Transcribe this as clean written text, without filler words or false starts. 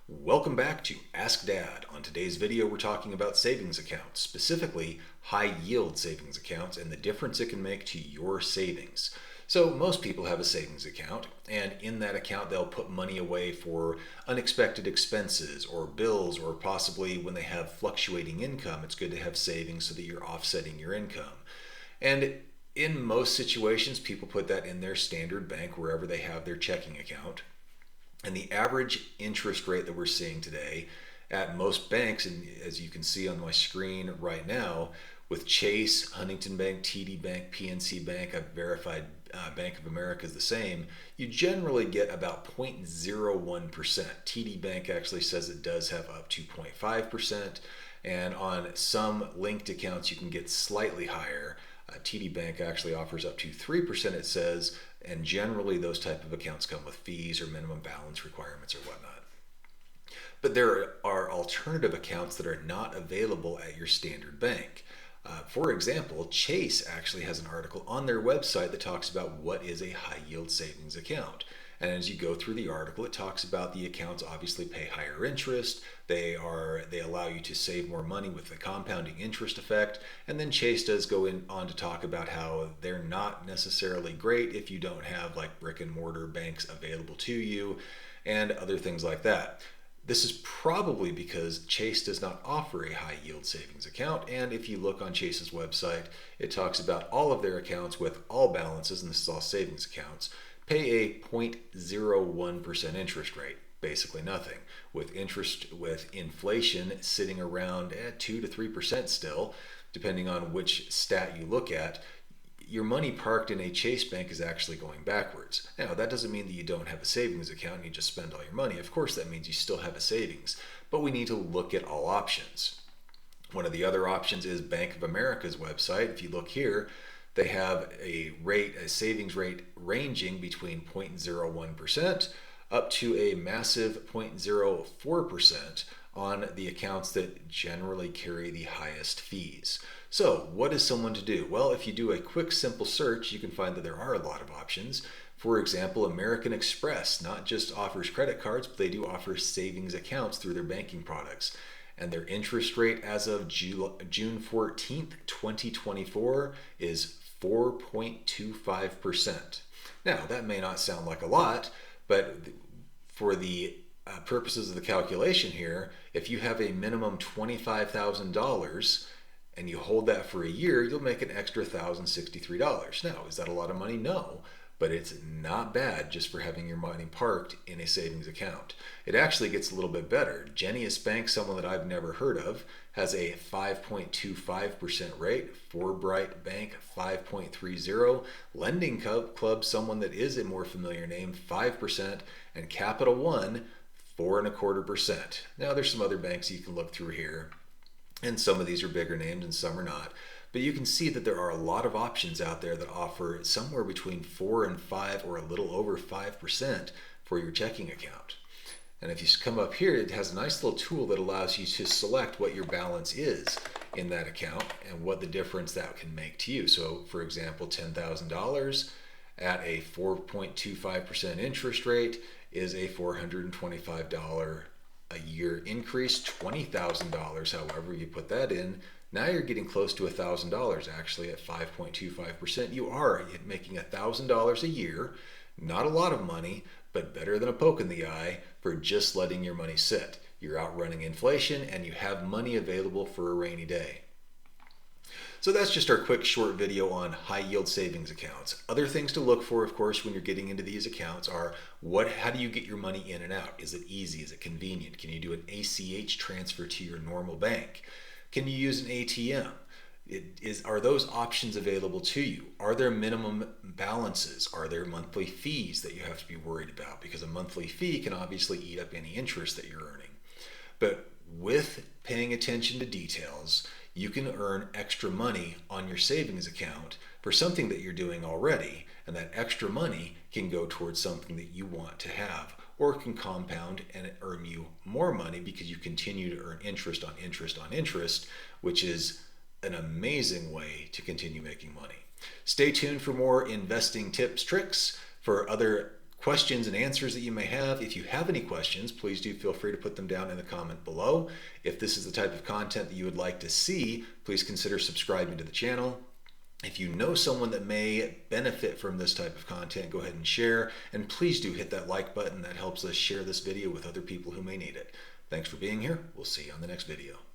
Welcome back to Ask Dad. On today's video, we're talking about savings accounts, specifically high yield savings accounts and the difference it can make to your savings. So most people have a savings account, and in that account they'll put money away for unexpected expenses or bills, or possibly when they have fluctuating income, it's good to have savings so that you're offsetting your income. And in most situations, people put that in their standard bank wherever they have their checking account. And the average interest rate that we're seeing today at most banks, and as you can see on my screen right now, with Chase, Huntington Bank, TD Bank, PNC Bank, I've verified Bank of America is the same, you generally get about 0.01%. TD Bank actually says it does have up to 0.5%, and on some linked accounts you can get slightly higher. TD Bank actually offers up to 3%, it says, and generally those type of accounts come with fees or minimum balance requirements or whatnot. But there are alternative accounts that are not available at your standard bank. For example, Chase actually has an article on their website that talks about what is a high yield savings account. And as you go through the article, it talks about the accounts obviously pay higher interest. They allow you to save more money with the compounding interest effect. And then Chase does go on to talk about how they're not necessarily great if you don't have like brick and mortar banks available to you and other things like that. This is probably because Chase does not offer a high yield savings account, and if you look on Chase's website, it talks about all of their accounts with all balances, and this is all savings accounts, pay a 0.01% interest rate, basically nothing. With inflation sitting around at 2 to 3% still, depending on which stat you look at, your money parked in a Chase bank is actually going backwards. Now, that doesn't mean that you don't have a savings account and you just spend all your money. Of course, that means you still have a savings, but we need to look at all options. One of the other options is Bank of America's website. If you look here, they have a savings rate ranging between 0.01% up to a massive 0.04% on the accounts that generally carry the highest fees. So what is someone to do? Well, if you do a quick simple search, you can find that there are a lot of options. For example, American Express not just offers credit cards, but they do offer savings accounts through their banking products. And their interest rate as of June 14th, 2024 is 4.25%. Now, that may not sound like a lot, but for the purposes of the calculation here, if you have a minimum $25,000 and you hold that for a year, you'll make an extra $1,063. Now, is that a lot of money? No, but it's not bad just for having your money parked in a savings account. It actually gets a little bit better. Jenius Bank, someone that I've never heard of, has a 5.25% rate. Forbright Bank, 5.30%. Lending Club, someone that is a more familiar name, 5%. And Capital One, 4.25%. Now, there's some other banks you can look through here, and some of these are bigger names and some are not. But you can see that there are a lot of options out there that offer somewhere between 4 and 5 or a little over 5% for your checking account. And if you come up here, it has a nice little tool that allows you to select what your balance is in that account and what the difference that can make to you. So for example, $10,000 at a 4.25% interest rate is a $425 a year increase. $20,000, however you put that in, now you're getting close to $1,000 actually at 5.25%. You are making $1,000 a year, not a lot of money, but better than a poke in the eye for just letting your money sit. You're outrunning inflation and you have money available for a rainy day. So that's just our quick short video on high yield savings accounts. Other things to look for, of course, when you're getting into these accounts are how do you get your money in and out? Is it easy? Is it convenient? Can you do an ACH transfer to your normal bank? Can you use an ATM? Are those options available to you? Are there minimum balances? Are there monthly fees that you have to be worried about? Because a monthly fee can obviously eat up any interest that you're earning. But with paying attention to details, you can earn extra money on your savings account for something that you're doing already, and that extra money can go towards something that you want to have, or it can compound and earn you more money because you continue to earn interest on interest on interest, which is an amazing way to continue making money. Stay tuned for more investing tips, tricks. For other questions and answers that you may have. If you have any questions, please do feel free to put them down in the comment below. If this is the type of content that you would like to see, please consider subscribing to the channel. If you know someone that may benefit from this type of content, go ahead and share. And please do hit that like button. That helps us share this video with other people who may need it. Thanks for being here. We'll see you on the next video.